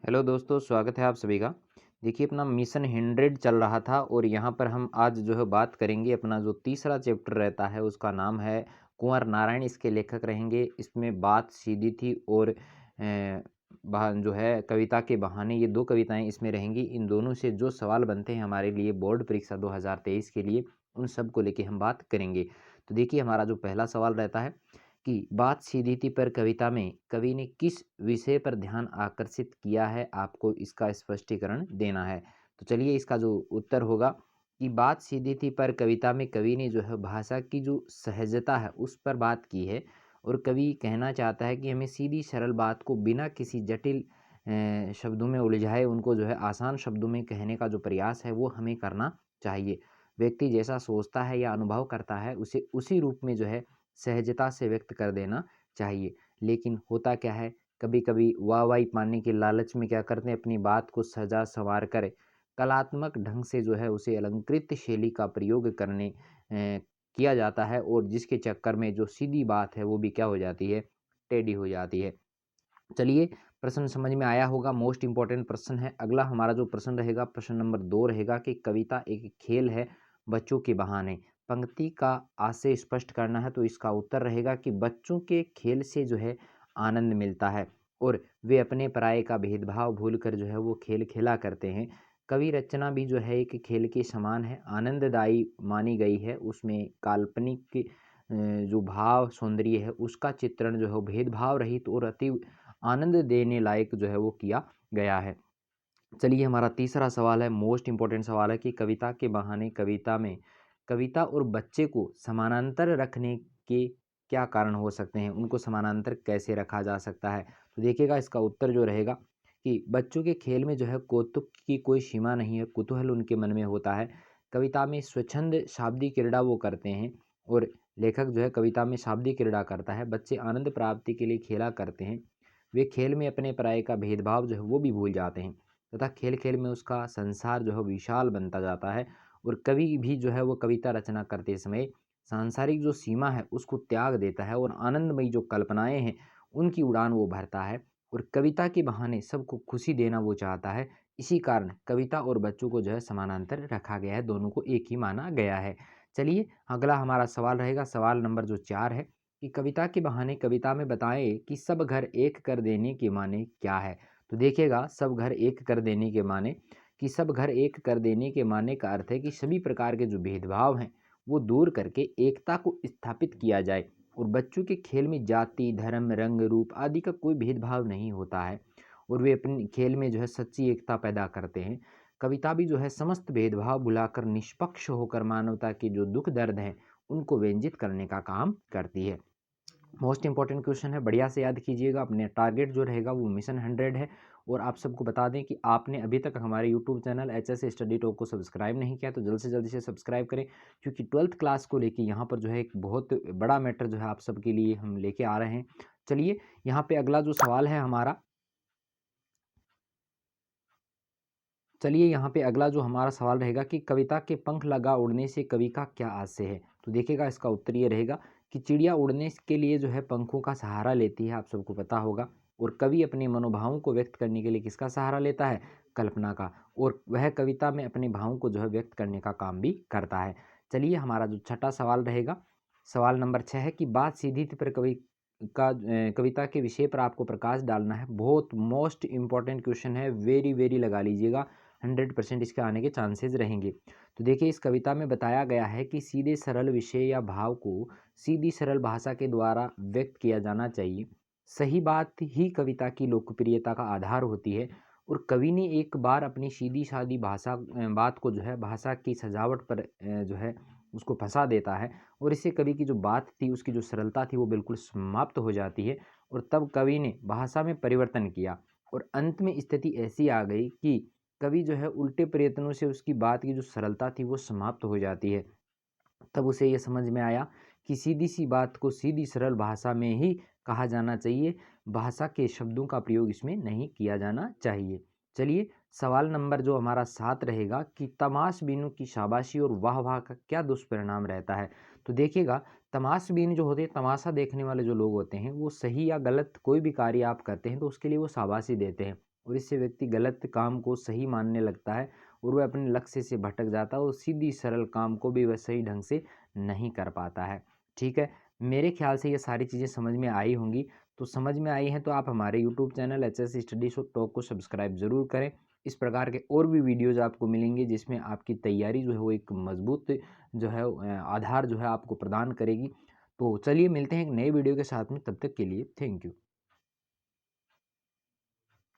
Hello दोस्तों, स्वागत है आप सभी का। देखिए अपना मिशन 100 चल रहा था और यहाँ पर हम आज जो है बात करेंगे अपना जो तीसरा चैप्टर रहता है उसका नाम है कुंवर नारायण, इसके लेखक रहेंगे। इसमें बात सीधी थी और जो है कविता के बहाने, ये दो कविताएं इसमें रहेंगी। इन दोनों से जो सवाल बनते हैं हमारे लिए बोर्ड परीक्षा 2023 के लिए, उन सब को लेके हम बात करेंगे। तो देखिए हमारा जो पहला सवाल रहता है कि बात सीधी थी पर कविता में कवि ने किस विषय पर ध्यान आकर्षित किया है, आपको इसका स्पष्टीकरण देना है। तो चलिए इसका जो उत्तर होगा कि बात सीधी थी पर कविता में कवि ने जो है भाषा की जो सहजता है उस पर बात की है। और कवि कहना चाहता है कि हमें सीधी सरल बात को बिना किसी जटिल शब्दों में उलझाए उनको जो है आसान शब्दों में कहने का जो प्रयास है वो हमें करना चाहिए। व्यक्ति जैसा सोचता है या अनुभव करता है उसे उसी रूप में जो है सहजता से व्यक्त कर देना चाहिए। लेकिन होता क्या है, कभी-कभी वाहवाही पाने के लालच में क्या करते हैं, अपनी बात को सजा संवार कर कलात्मक ढंग से जो है उसे अलंकृत शैली का प्रयोग किया जाता है और जिसके चक्कर में जो सीधी बात है वो भी क्या हो जाती है, टेढ़ी हो जाती है। चलिए प्रश्न समझ में आया होगा, मोस्ट इंपॉर्टेंट प्रश्न है। अगला हमारा जो प्रश्न रहेगा, प्रश्न नंबर 2 रहेगा कि कविता एक खेल है बच्चों के बहाने। पंक्ति का आशय स्पष्ट करना है, तो इसका उत्तर रहेगा कि बच्चों के खेल से जो है आनंद मिलता है और वे अपने पराये का भेदभाव भूलकर जो है वो खेल खेला करते हैं। कवि रचना भी जो है एक खेल के समान है, आनंददायी मानी गई है। उसमें काल्पनिक जो भाव सौंदर्य है उसका चित्रण जो है वो भेदभाव रहित और अति आनंद देने लायक जो है वो किया गया है। चलिए हमारा तीसरा सवाल है, मोस्ट इम्पोर्टेंट सवाल है कि कविता के बहाने कविता में कविता और बच्चे को समानांतर रखने के क्या कारण हो सकते हैं, उनको समानांतर कैसे रखा जा सकता है। तो देखिएगा इसका उत्तर जो रहेगा कि बच्चों के खेल में जो है कौतुक की कोई सीमा नहीं है, कुतूहल उनके मन में होता है। कविता में स्वच्छंद शाब्दिक क्रीड़ा वो करते हैं और लेखक जो है कविता में शाब्दिक क्रीड़ा करता है, बच्चे आनंद प्राप्ति के लिए खेला करते हैं। वे खेल में अपने पराये का भेदभाव जो है वो भी भूल जाते हैं तथा खेल खेल में उसका संसार जो है विशाल बनता जाता है। और कवि भी जो है वो कविता रचना करते समय सांसारिक जो सीमा है उसको त्याग देता है और आनंदमयी जो कल्पनाएं हैं उनकी उड़ान वो भरता है और कविता के बहाने सबको खुशी देना वो चाहता है। इसी कारण कविता और बच्चों को जो है समानांतर रखा गया है, दोनों को एक ही माना गया है। चलिए अगला हमारा सवाल रहेगा, सवाल नंबर जो 4 है कि कविता के बहाने कविता में बताएं कि सब घर एक कर देने के माने क्या है। तो देखिएगा सब घर एक कर देने के माने, कि सब घर एक कर देने के माने का अर्थ है कि सभी प्रकार के जो भेदभाव हैं वो दूर करके एकता को स्थापित किया जाए और बच्चों के खेल में जाति धर्म रंग रूप आदि का कोई भेदभाव नहीं होता है और वे अपने खेल में जो है सच्ची एकता पैदा करते हैं। कविता भी जो है समस्त भेदभाव भुलाकर निष्पक्ष होकर मानवता के जो दुख दर्द हैं उनको व्यंजित करने का काम करती है। मोस्ट इंपॉर्टेंट क्वेश्चन है, बढ़िया से याद कीजिएगा। अपने टारगेट जो रहेगा वो मिशन 100 है। और आप सबको बता दें कि आपने अभी तक हमारे YouTube channel H S study talk को सब्सक्राइब नहीं किया तो जल्द से जल्दी से सब्सक्राइब करें, क्योंकि 12th क्लास को लेके यहाँ पर जो है एक बहुत बड़ा मैटर जो है आप सबके लिए हम लेके आ रहे हैं। चलिए यहाँ पे अगला जो सवाल है हमारा, चलिए यहाँ पे अगला जो हमारा सवाल रहेगा कि कविता के पंख लगा उड़ने से कवि का क्या आशय है। तो देखिएगा इसका उत्तर ये रहेगा कि चिड़िया उड़ने के लिए जो है पंखों का सहारा लेती है, आप सबको पता होगा। और कवि अपने मनोभावों को व्यक्त करने के लिए किसका सहारा लेता है, कल्पना का। और वह कविता में अपने भावों को जो है व्यक्त करने का काम भी करता है। चलिए हमारा जो छठा सवाल रहेगा, सवाल नंबर 6 है कि बात सीधी थी पर कविता के विषय पर आपको प्रकाश डालना है। बहुत मोस्ट इंपॉर्टेंट क्वेश्चन है, वेरी वेरी लगा लीजिएगा, 100% इसके आने के चांसेस रहेंगे। तो देखिए इस कविता में बताया गया है कि सीधे सरल विषय या भाव को सीधी सरल भाषा के द्वारा व्यक्त किया जाना चाहिए। सही बात ही कविता की लोकप्रियता का आधार होती है और कवि ने एक बार अपनी सीधी सादी बात को जो है भाषा की सजावट पर जो है उसको फंसा देता है और इससे कवि की जो बात थी उसकी जो सरलता थी वो बिल्कुल समाप्त हो जाती है। और तब कवि ने भाषा में परिवर्तन किया और अंत में स्थिति ऐसी आ गई कि कवि जो है उल्टे प्रयत्नों से उसकी बात की जो सरलता थी वो समाप्त हो जाती है। तब उसे ये समझ में आया कि सीधी सी बात को सीधी सरल भाषा में ही कहा जाना चाहिए, भाषा के शब्दों का प्रयोग इसमें नहीं किया जाना चाहिए। चलिए सवाल नंबर जो हमारा 7 रहेगा कि तमाशबीनों की शाबाशी और वाह वाह का क्या दुष्परिणाम रहता है। तो देखिएगा तमाशबीन जो होते हैं, तमाशा देखने वाले जो लोग होते हैं, वो सही या गलत कोई भी कार्य आप करते हैं तो उसके लिए वो शाबाशी देते हैं और इससे व्यक्ति गलत काम को सही मानने लगता है और वह अपने लक्ष्य से भटक जाता है और सीधी सरल काम को भी वह सही ढंग से नहीं कर पाता है। ठीक है, मेरे ख्याल से ये सारी चीज़ें समझ में आई होंगी। तो समझ में आई हैं तो आप हमारे YouTube channel HS study talk को सब्सक्राइब ज़रूर करें। इस प्रकार के और भी वीडियोज़ आपको मिलेंगे जिसमें आपकी तैयारी जो है वो एक मजबूत जो है आधार जो है आपको प्रदान करेगी। तो चलिए मिलते हैं एक नए वीडियो के साथ में, तब तक के लिए थैंक यू।